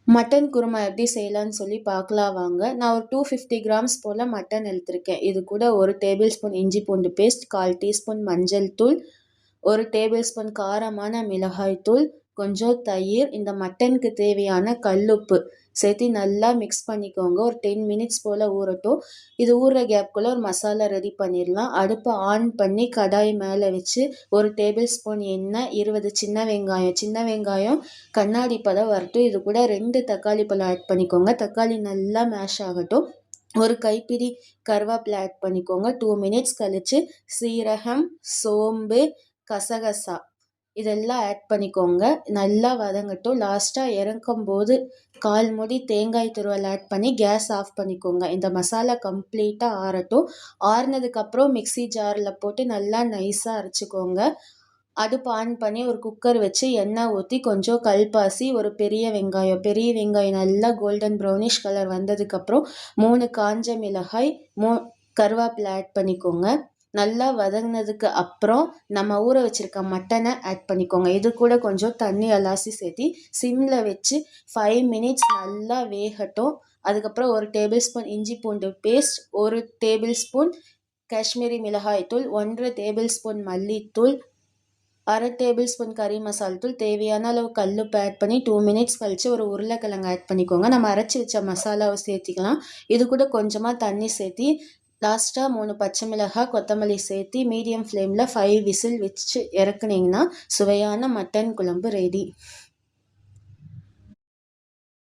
Mutton kurma எப்படி செய்யலான்னு சொல்லி பார்க்கலாம் வாங்க. நான் ஒரு 250 கிராம்ஸ் போல் மட்டன் எடுத்திருக்கேன். இது கூட 1 டேபிள் ஸ்பூன் இஞ்சி பூண்டு பேஸ்ட், 1/4 டீஸ்பூன் மஞ்சள் தூள், 1 டேபிள் ஸ்பூன் காரமான மிளகாய் தூள், கொஞ்சம் தயிர், இந்த மட்டனுக்கு தேவையான கல்லுப்பு சேர்த்து நல்லா மிக்ஸ் பண்ணிக்கோங்க. ஒரு 10 மினிட்ஸ் போல் ஊறட்டும். இது ஊறுற கேப்குள்ளே ஒரு மசாலா ரெடி பண்ணிடலாம். அடுப்பை ஆன் பண்ணி கடாய் மேலே வச்சு 1 டேபிள் ஸ்பூன் எண்ணெய், 20 சின்ன வெங்காயம் கண்ணாடி பதம் வரட்டும். இது கூட 2 தக்காளி பழம் ஆட் பண்ணிக்கோங்க. தக்காளி நல்லா மேஷ் ஆகட்டும். ஒரு கைப்பிடி கருவேப்பிலை ஆட் பண்ணிக்கோங்க. 2 மினிட்ஸ் கழித்து சீரகம், சோம்பு, கசகசா இதெல்லாம் ஆட் பண்ணிக்கோங்க. நல்லா வதங்கட்டும். லாஸ்ட்டாக இறக்கும்போது 1/4 மூடி தேங்காய் துருவல் ஆட் பண்ணி கேஸ் ஆஃப் பண்ணிக்கோங்க. இந்த மசாலா கம்ப்ளீட்டாக ஆறட்டும். ஆறுனதுக்கப்புறம் மிக்ஸி ஜாரில் போட்டு நல்லா நைஸாக அரைச்சிக்கோங்க. அடுப்பு ஆன் பண்ணி ஒரு குக்கர் வச்சு எண்ணெய் ஊற்றி கொஞ்சம் கல்பாசி, ஒரு பெரிய வெங்காயம் நல்லா கோல்டன் ப்ரௌனிஷ் கலர் வந்ததுக்கப்புறம் 3 காஞ்ச மிளகாய், கருவேப்பிலை ஆட் பண்ணிக்கோங்க. நல்லா வதங்கினதுக்கு அப்புறம் நம்ம ஊற வச்சுருக்க மட்டனை ஆட் பண்ணிக்கோங்க. இது கூட கொஞ்சம் தண்ணி அலாசி சேர்த்தி சிம்மில் வச்சு 5 மினிட்ஸ் நல்லா வேகட்டும். அதுக்கப்புறம் 1 டேபிள் ஸ்பூன் இஞ்சி பூண்டு பேஸ்ட், 1 டேபிள் ஸ்பூன் காஷ்மீரி மிளகாய் தூள், 1 டேபிள் ஸ்பூன் மல்லித்தூள், 1/2 டேபிள் ஸ்பூன் கறி மசால் தூள், தேவையான அளவு கல்லுப்பு ஆட் பண்ணி 2 மினிட்ஸ் கழித்து ஒரு உருளைக்கிழங்கு ஆட் பண்ணிக்கோங்க. நம்ம அரைச்சி வச்ச மசாலாவை சேர்த்திக்கலாம். இது கூட கொஞ்சமாக தண்ணி சேர்த்தி லாஸ்ட்டாக 3 பச்சை மிளகாய், கொத்தமல்லி சேர்த்தி மீடியம் ஃப்ளேமில் 5 விசில் வச்சு இறக்குனீங்கன்னா சுவையான மட்டன் குழம்பு ரெடி.